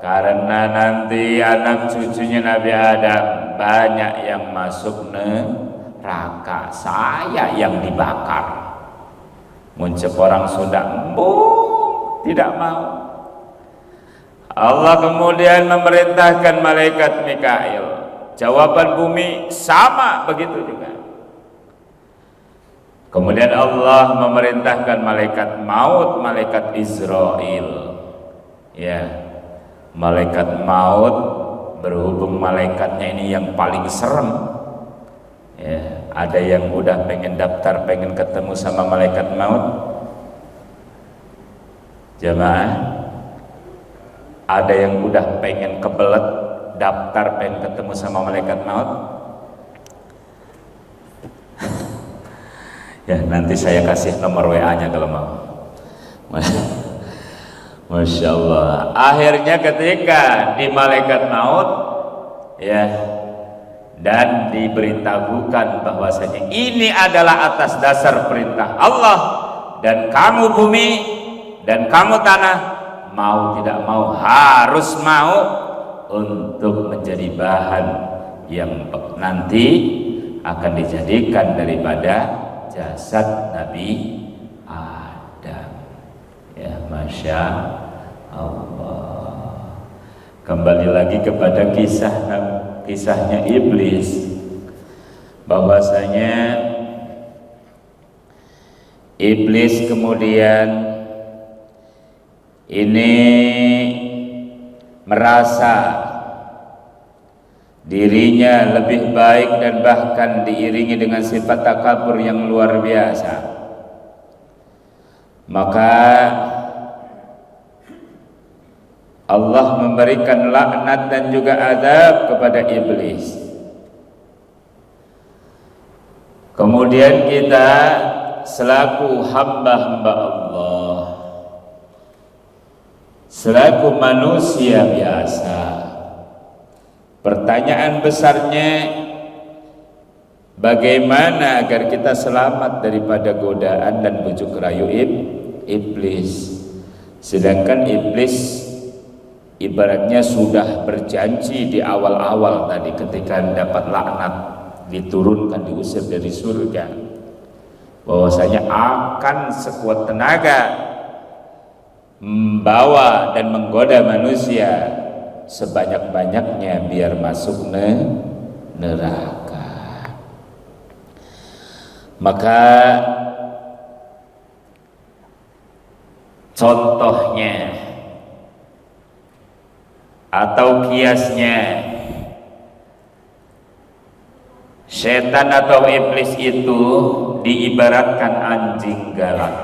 Karena nanti anak cucunya Nabi Adam banyak yang masuk neraka, saya yang dibakar. Muncul orang Sunda, tidak mau. Allah kemudian memerintahkan malaikat Mikail. Jawaban bumi sama begitu juga. Kemudian Allah memerintahkan malaikat maut, malaikat Israel. Ya, malaikat maut, berhubung malaikatnya ini yang paling serem. Ya, ada yang udah pengen daftar, pengen ketemu sama malaikat maut? Jamaah, ada yang udah pengen kebelet daftar, pengen ketemu sama malaikat maut? Ya, nanti saya kasih nomor WA-nya kalau mau. Masya Allah. Akhirnya ketika di malaikat maut, ya, dan diberitahukan bahwasanya ini adalah atas dasar perintah Allah, dan kamu bumi dan kamu tanah, mau tidak mau harus mau untuk menjadi bahan yang nanti akan dijadikan daripada jasad Nabi Adam. Ya, Masya Allah. Kembali lagi kepada kisahnya iblis, bahwasanya iblis kemudian ini merasa dirinya lebih baik dan bahkan diiringi dengan sifat takabur yang luar biasa. Maka Allah memberikan laknat dan juga azab kepada iblis. Kemudian kita selaku hamba-hamba Allah, selaku manusia biasa, pertanyaan besarnya, bagaimana agar kita selamat daripada godaan dan bujuk rayu iblis? Sedangkan iblis ibaratnya sudah berjanji di awal-awal tadi ketika dapat laknat, diturunkan, diusir dari surga, bahwasanya akan sekuat tenaga membawa dan menggoda manusia sebanyak-banyaknya biar masuk neraka. Maka contohnya atau kiasnya, setan atau iblis itu diibaratkan anjing galak.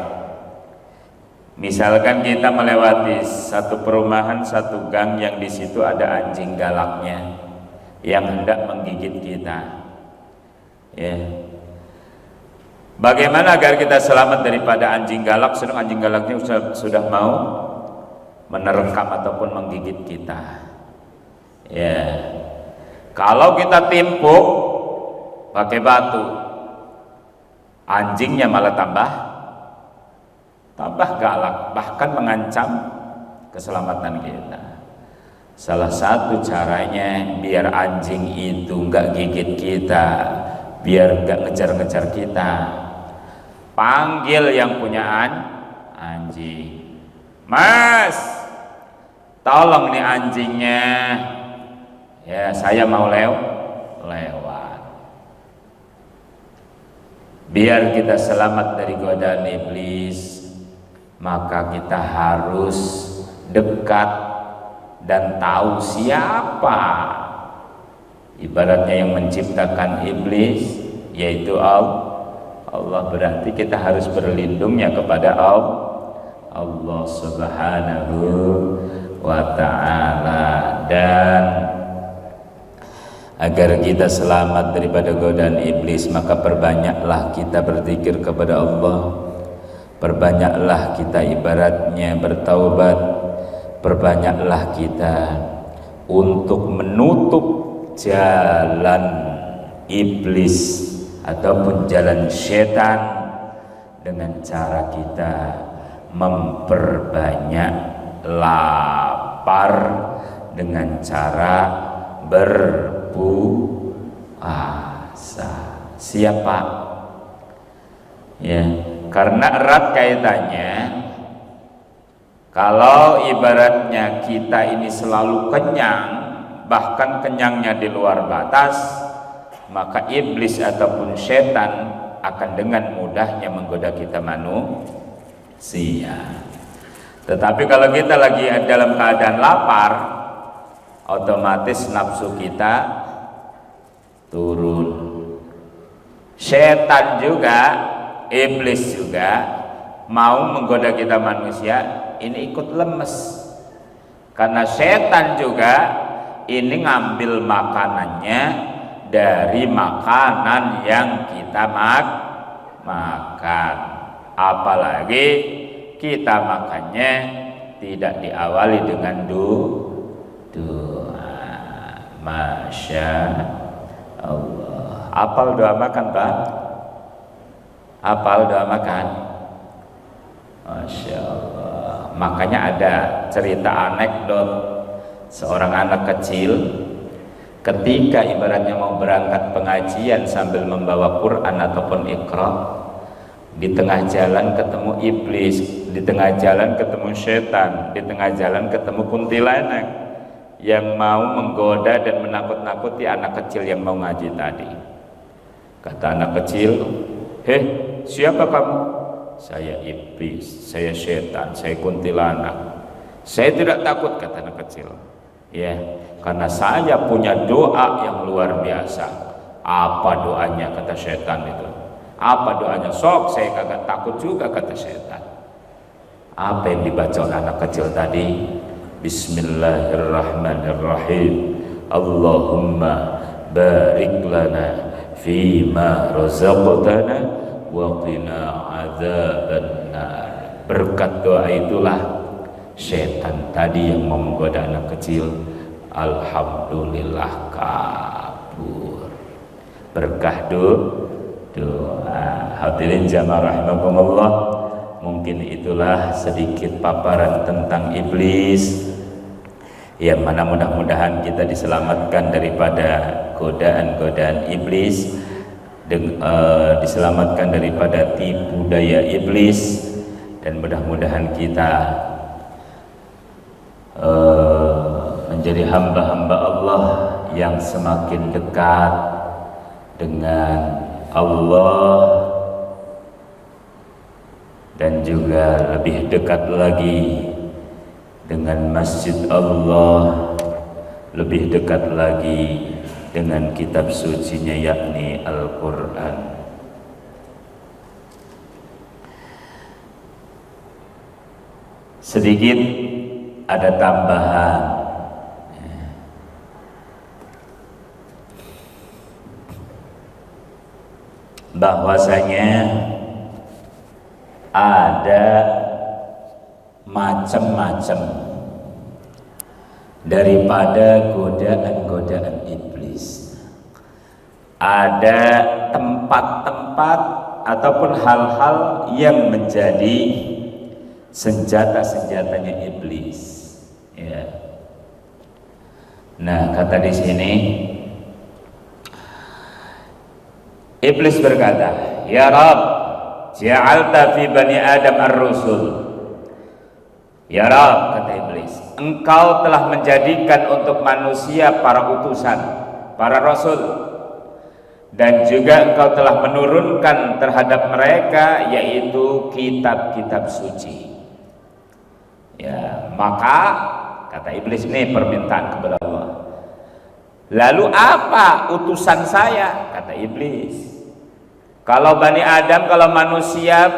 Misalkan kita melewati satu perumahan, satu gang yang di situ ada anjing galaknya yang hendak menggigit kita. Ya. Bagaimana agar kita selamat daripada anjing galak? Sedang anjing galaknya sudah mau menerkam ataupun menggigit kita. Ya, kalau kita timpuk pakai batu, anjingnya malah tambah galak, bahkan mengancam keselamatan kita. Salah satu caranya biar anjing itu nggak gigit kita, biar nggak ngejar-ngejar kita, panggil yang punya anjing. Mas, tolong nih anjingnya, Ya, saya mau lewat. Biar kita selamat dari godaan iblis, maka kita harus dekat dan tahu siapa ibaratnya yang menciptakan iblis, yaitu Allah. Berarti kita harus berlindungnya kepada Allah Subhanahu wa ta'ala. Dan agar kita selamat daripada godaan iblis, maka perbanyaklah kita berzikir kepada Allah, perbanyaklah kita ibaratnya bertaubat, perbanyaklah kita untuk menutup jalan iblis ataupun jalan setan dengan cara kita memperbanyak lapar dengan cara berpuasa. Siapa? Ya, karena erat kaitannya. Kalau ibaratnya kita ini selalu kenyang, bahkan kenyangnya di luar batas, maka iblis ataupun setan akan dengan mudahnya menggoda kita manusia. Tetapi kalau kita lagi dalam keadaan lapar, otomatis nafsu kita turun. Setan juga, iblis juga mau menggoda kita manusia, ini ikut lemes. Karena setan juga ini ngambil makanannya dari makanan yang kita makan. Apalagi kita makannya tidak diawali dengan doa. Masya Allah. Apal doa makan, Pak? Apal doa makan? Masya Allah. Makanya ada cerita anekdot seorang anak kecil ketika ibaratnya mau berangkat pengajian sambil membawa Quran ataupun Iqra, di tengah jalan ketemu iblis, di tengah jalan ketemu setan, di tengah jalan ketemu kuntilanak yang mau menggoda dan menakut-nakuti anak kecil yang mau ngaji tadi. Kata anak kecil, "Heh, siapa kamu?" "Saya iblis, saya setan, saya kuntilanak." "Saya tidak takut," kata anak kecil. "Ya, karena saya punya doa yang luar biasa." "Apa doanya?" kata setan itu. "Apa doanya?" "Sok, saya kagak takut juga," kata setan. Apa yang dibaca oleh anak kecil tadi? Bismillahirrahmanirrahim. Allahumma barik lana fima razaqtana wa qina adzabannar. Berkat doa itulah setan tadi yang mau menggoda anak kecil, alhamdulillah kabur. Berkah doa. Hadirin jamaah rahimakumullah, mungkin itulah sedikit paparan tentang iblis, yang mana mudah-mudahan kita diselamatkan daripada godaan-godaan iblis, diselamatkan daripada tipu daya iblis, dan mudah-mudahan kita menjadi hamba-hamba Allah yang semakin dekat dengan Allah, dan juga lebih dekat lagi dengan masjid Allah, lebih dekat lagi dengan kitab sucinya yakni Al-Quran. Sedikit ada tambahan, bahwasanya ada macam-macam daripada godaan-godaan iblis. Ada tempat-tempat ataupun hal-hal yang menjadi senjata-senjatanya iblis. Ya. Nah, kata di sini iblis berkata, "Ya Rabb, ja'alta fi bani Adam ar-rusul." Ya Rabb, kata iblis, engkau telah menjadikan untuk manusia para utusan, para rasul, dan juga engkau telah menurunkan terhadap mereka yaitu kitab-kitab suci. Ya, maka kata iblis ini permintaan kepada Allah. Lalu apa utusan saya? Kata iblis. Kalau Bani Adam, kalau manusia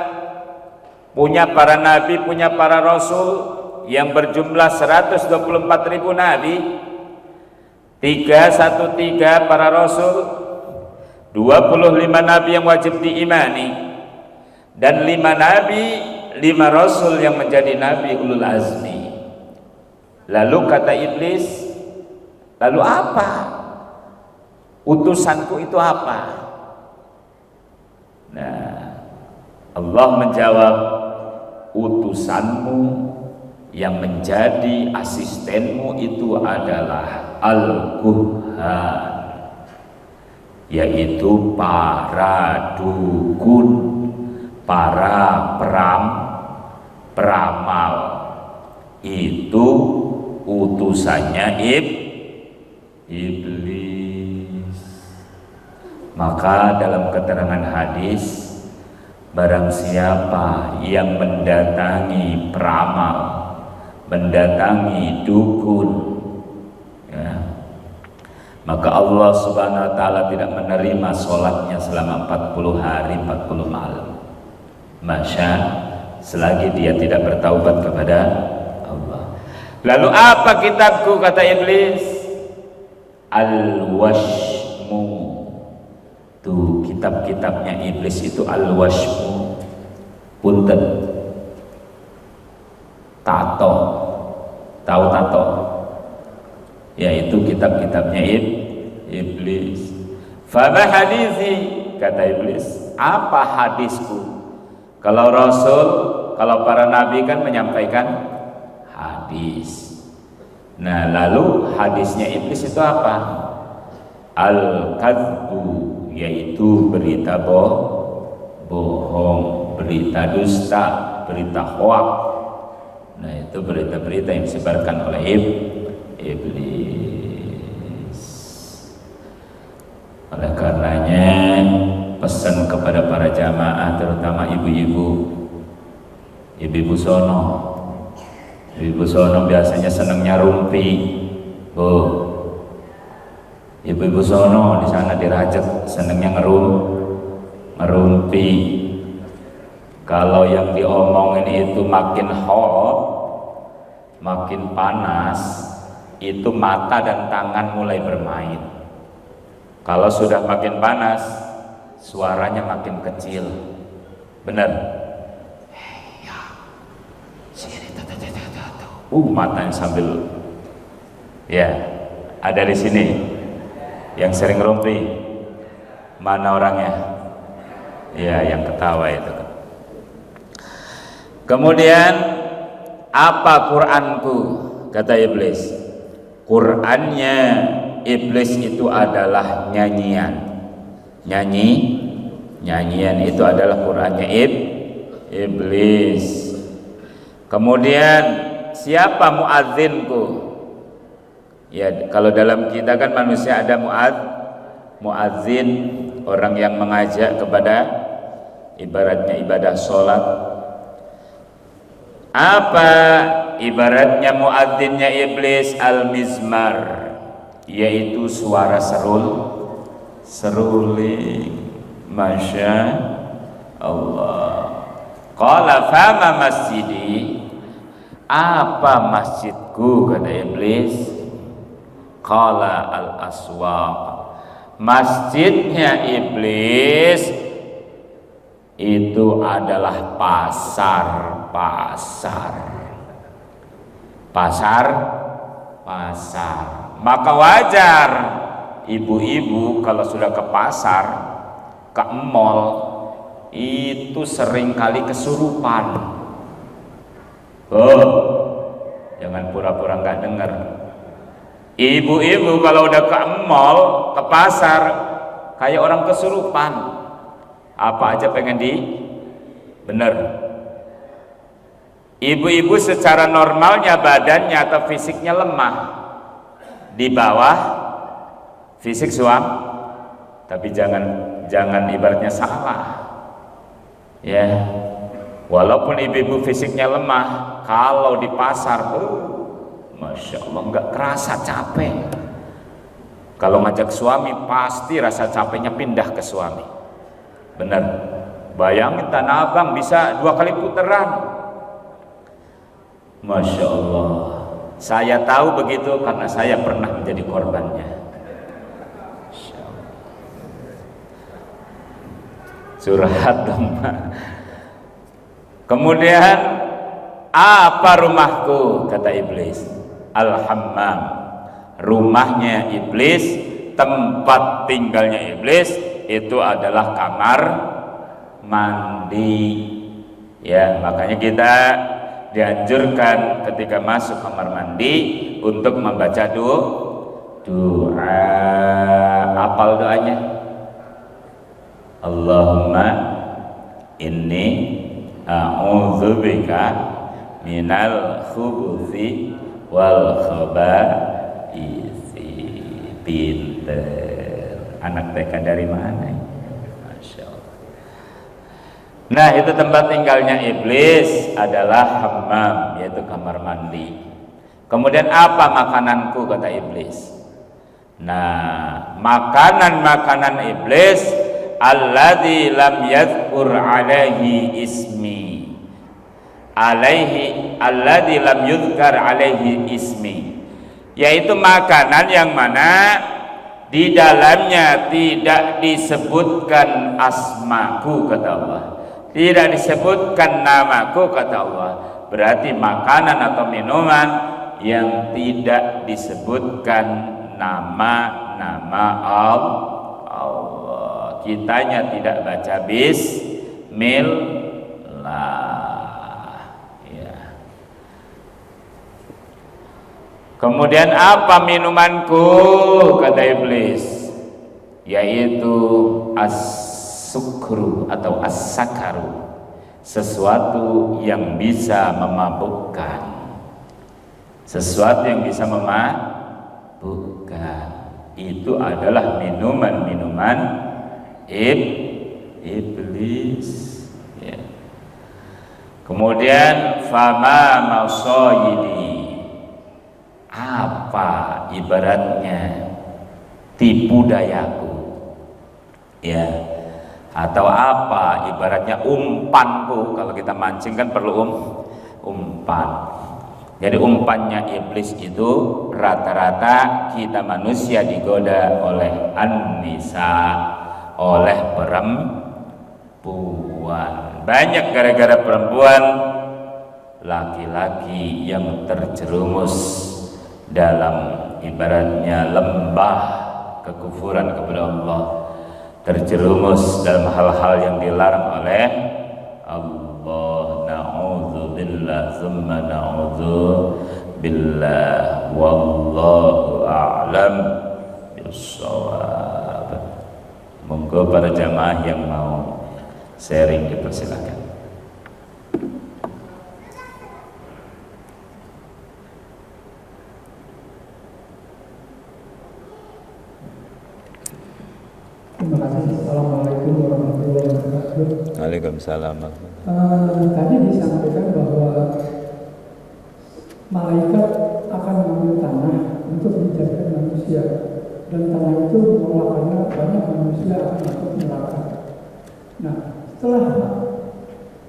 punya para nabi, punya para rasul yang berjumlah 124.000 nabi, 313 para rasul, 25 nabi yang wajib diimani, dan 5 nabi, 5 rasul yang menjadi nabi ulul azmi. Lalu kata iblis, lalu apa? Utusanku itu apa? Nah, Allah menjawab, utusanmu yang menjadi asistenmu itu adalah Al-Kuhan, yaitu para dukun, para peramal. Itu utusannya iblis. Maka dalam keterangan hadis, barang siapa yang mendatangi peramal, mendatangi dukun, ya, maka Allah Subhanahu wa ta'ala tidak menerima sholatnya selama 40 hari 40 malam, selagi dia tidak bertaubat kepada Allah. Lalu apa kitabku? Kata iblis, Al-Washmu. Tuh, kitab-kitabnya iblis itu Al-Washmu, punten, tato, tahu tato, yaitu kitab-kitabnya iblis. Fama hadisi, kata iblis, apa hadisku? Kalau rasul, kalau para nabi kan menyampaikan hadis. Nah, lalu hadisnya iblis itu apa? Al-Kadbu, yaitu berita bohong, berita dusta, berita hoak. Nah, itu berita-berita yang disebarkan oleh iblis. Oleh karenanya pesan kepada para jamaah, terutama ibu-ibu sono. Ibu sono biasanya senangnya rumpi. Ibu-ibu sono di sana dirajak senangnya ngerumpi. Kalau yang diomongin itu makin hot, makin panas, itu mata dan tangan mulai bermain. Kalau sudah makin panas, suaranya makin kecil. Benar? Matanya sambil, ya, ada di sini yang sering rumpi. Mana orangnya? Ya, yang ketawa itu. Kemudian, apa Qur'anku? Kata iblis. Qur'annya iblis itu adalah nyanyian. Nyanyian itu adalah Qur'annya iblis. Kemudian, siapa muadzinku? Ya, kalau dalam kita kan manusia ada muadzin, orang yang mengajak kepada ibaratnya ibadah sholat. Apa ibaratnya muadzinnya iblis? Al-mizmar, yaitu suara seruling. Masya Allah. Qala fama masjidi, apa masjidku? Kata iblis. Qala al-aswaq, masjidnya iblis itu adalah pasar. Maka wajar ibu-ibu kalau sudah ke pasar, ke mall, itu sering kali kesurupan. Jangan pura-pura nggak dengar. Ibu-ibu kalau udah ke mall, ke pasar, kayak orang kesurupan. Apa aja pengen bener. Ibu-ibu secara normalnya badannya atau fisiknya lemah di bawah fisik suami, tapi jangan ibaratnya salah ya. Walaupun ibu-ibu fisiknya lemah, kalau di pasar Masya Allah nggak kerasa capek. Kalau ngajak suami pasti rasa capeknya pindah ke suami. Benar, bayangin Tanah Abang bisa 2 kali putaran. Masya Allah, saya tahu begitu karena saya pernah menjadi korbannya. Curhat dong. Kemudian apa rumahku, kata iblis? Al-hammam. Rumahnya iblis, tempat tinggalnya iblis itu adalah kamar mandi. Ya, makanya kita dianjurkan ketika masuk kamar mandi untuk membaca doa. Apal doanya? Allahumma inni a'udzubika minal khubuthi wal khaba'isi. Pinter. Anak TK dari mana? Masya Allah. Nah, itu tempat tinggalnya iblis adalah hammam, yaitu kamar mandi. Kemudian apa makananku, kata iblis? Nah, makanan iblis alladzi lam yadhkur alaihi ismi. Alladzi lam yudhkar alaihi ismi. Yaitu makanan yang mana di dalamnya tidak disebutkan asmaku, kata Allah. Tidak disebutkan namaku, kata Allah. Berarti makanan atau minuman yang tidak disebutkan nama Allah. Kitanya tidak baca bismillah. Ya. Kemudian apa minumanku, kata iblis? Yaitu as-sukru atau as-sakaru, sesuatu yang bisa memabukkan. Sesuatu yang bisa memabukkan itu adalah minuman-minuman iblis. Ya. Kemudian fama masoyidi, apa ibaratnya tipu dayaku, ya, atau apa ibaratnya umpanku. Kalau kita mancing kan perlu umpan. Jadi umpannya iblis itu rata-rata kita manusia digoda oleh an-nisa, oleh perempuan. Banyak gara-gara perempuan, laki-laki yang terjerumus dalam ibaratnya lembah kekufuran kepada Allah, terjerumus dalam hal-hal yang dilarang oleh Allah. Na'udzubillah tsumma na'udzubillah, wallahu a'lam bissawab. Monggo para jamaah yang mau sharing dipersilakan. Terima kasih. Assalamualaikum warahmatullahi wabarakatuh. Waalaikumsalam. Tadi disampaikan bahwa malaikat akan mengambil tanah untuk dijadikan manusia, dan tanah itu menolak karena banyak manusia akan masuk neraka. Nah, setelah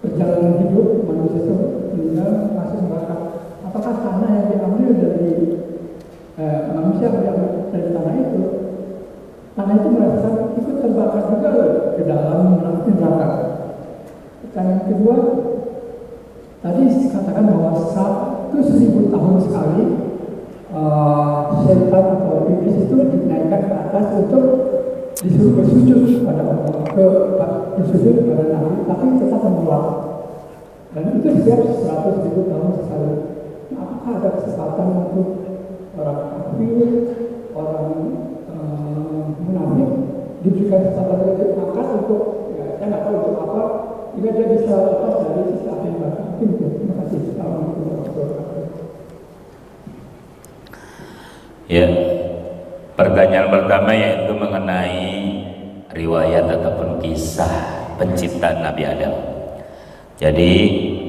perjalanan hidup manusia itu meninggal masuk neraka, apakah tanah yang diambil dari manusia yang diambil dari tanah itu merasa ikut terbakar juga ke dalam neraka? Pertanyaan kedua, tadi dikatakan bahwa itu 1000 tahun sekali setan atau iblis itu dinaikkan ke atas untuk disuruh bersujud kepada Allah, bersujud kepada Nabi, tapi tetap menolak. Dan itu setiap 100.000 tahun sekali. Nah, apakah ada kesempatan untuk orang kafir, orang munafik diberikan kesempatan dari angkat untuk, ya, saya nggak tahu untuk apa, jika dia bisa lepas dari sisa akhir. Mungkin itu. Terima kasih. Ya, pertanyaan pertama yaitu mengenai riwayat ataupun kisah penciptaan Nabi Adam. Jadi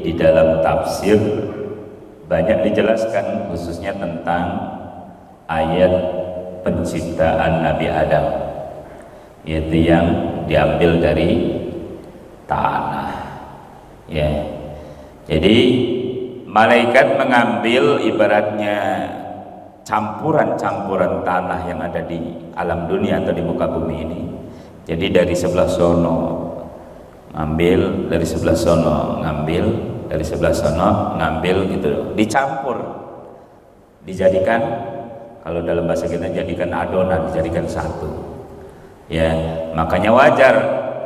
di dalam tafsir banyak dijelaskan khususnya tentang ayat penciptaan Nabi Adam, yaitu yang diambil dari tanah. Ya, jadi malaikat mengambil ibaratnya campuran-campuran tanah yang ada di alam dunia atau di muka bumi ini. Jadi dari sebelah sono ngambil, dari sebelah sono ngambil, dari sebelah sono ngambil, gitu, dicampur, dijadikan, kalau dalam bahasa kita jadikan adonan, dijadikan satu. Ya, makanya wajar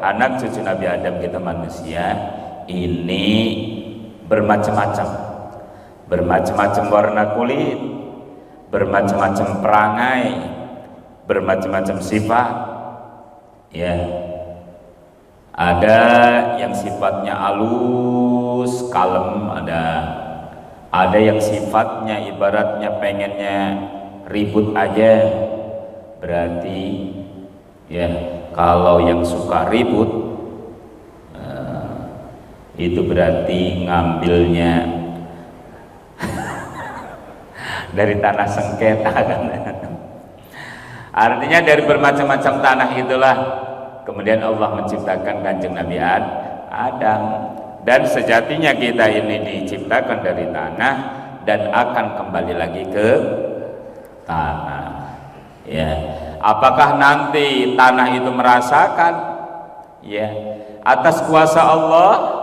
anak cucu Nabi Adam kita manusia ini bermacam-macam, bermacam-macam warna kulit, bermacam-macam perangai, bermacam-macam sifat. Ya, ada yang sifatnya halus, kalem, ada yang sifatnya ibaratnya pengennya ribut aja. Berarti ya, kalau yang suka ribut itu berarti ngambilnya dari tanah sengketa kan. Artinya dari bermacam-macam tanah itulah kemudian Allah menciptakan Kanjeng Nabi Adam. Dan sejatinya kita ini diciptakan dari tanah dan akan kembali lagi ke tanah. Ya, apakah nanti tanah itu merasakan ya atas kuasa Allah?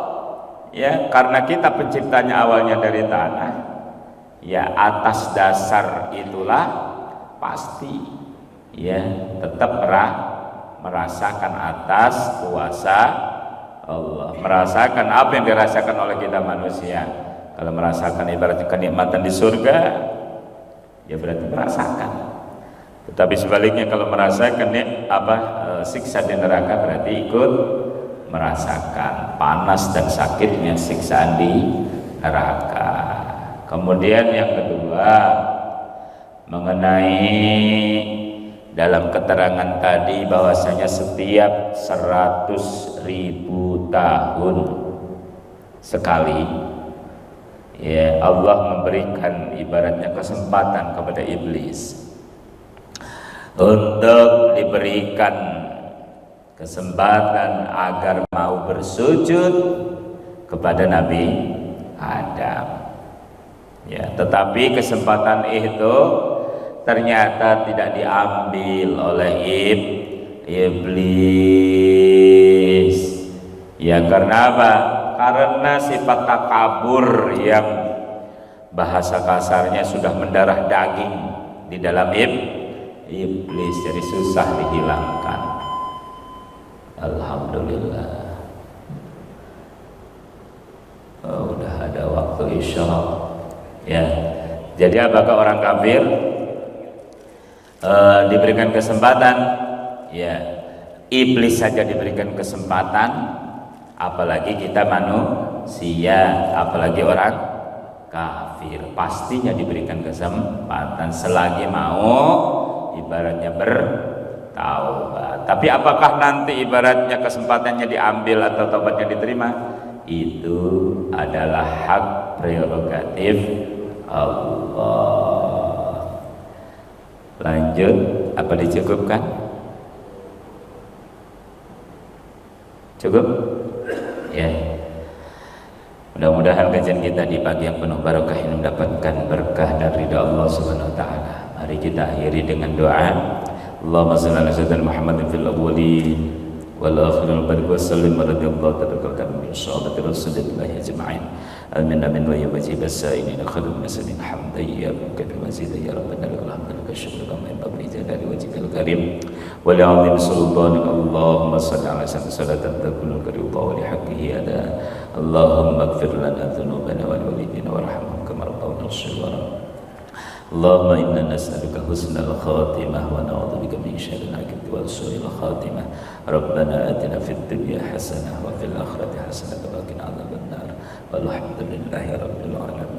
Ya, karena kita penciptanya awalnya dari tanah. Ya, atas dasar itulah pasti ya tetap merasakan atas kuasa Allah, merasakan apa yang dirasakan oleh kita manusia. Kalau merasakan ibaratnya kenikmatan di surga, ya berarti merasakan. Tetapi sebaliknya kalau merasakan siksa di neraka, berarti ikut merasakan panas dan sakitnya siksaan di neraka. Kemudian yang kedua mengenai dalam keterangan tadi bahwasanya setiap 100.000 tahun sekali ya Allah memberikan ibaratnya kesempatan kepada iblis untuk diberikan kesempatan agar mau bersujud kepada Nabi Adam. Ya, tetapi kesempatan itu ternyata tidak diambil oleh iblis. Ya, karena apa? Karena sifat takabur yang bahasa kasarnya sudah mendarah daging di dalam iblis, jadi susah dihilangkan. Alhamdulillah. Udah ada waktu isya. Ya, jadi apakah orang kafir diberikan kesempatan? Ya, iblis saja diberikan kesempatan, apalagi kita manusia, apalagi orang kafir, pastinya diberikan kesempatan selagi mau ibaratnya bertaubat. Tapi apakah nanti ibaratnya kesempatannya diambil atau taubatnya diterima? Itu adalah hak prerogatif Allah. Lanjut, apa dicukupkan? Cukup? Ya. Mudah-mudahan kajian kita di pagi yang penuh barakah ini mendapatkan berkah dan ridha Allah Subhanahu wa taala. Mari kita akhiri dengan doa. Allahumma shalli ala sayyidina Muhammadin fil awwalin wal akhirin wa sallim radhiyallahu ta'ala min sahabati Rasulillah ajma'in. Amin amin wa ya wajib as-sa'ilin khairu nasalin hamdan ya rabbil mazid ya rabbana alhamdulillah syukur kama yanbaghi jalali wajhikal karim wa li'azim sultanik. Allahumma shalli ala sayyidina salatan takunu karim wa li haqqihi ada. Allahumma ighfir lana dhunubana wa walidina warhamhum kama rabbawna shighara. Allahumma inna nas'aluka husnal khatimah wa na'udzubika min syarril aqibati wa su'il khatimah. Rabbana atina fid dunya hasanah wa fil akhirati hasanah wa qina adzabannar. Walhamdulillahi rabbil alamin.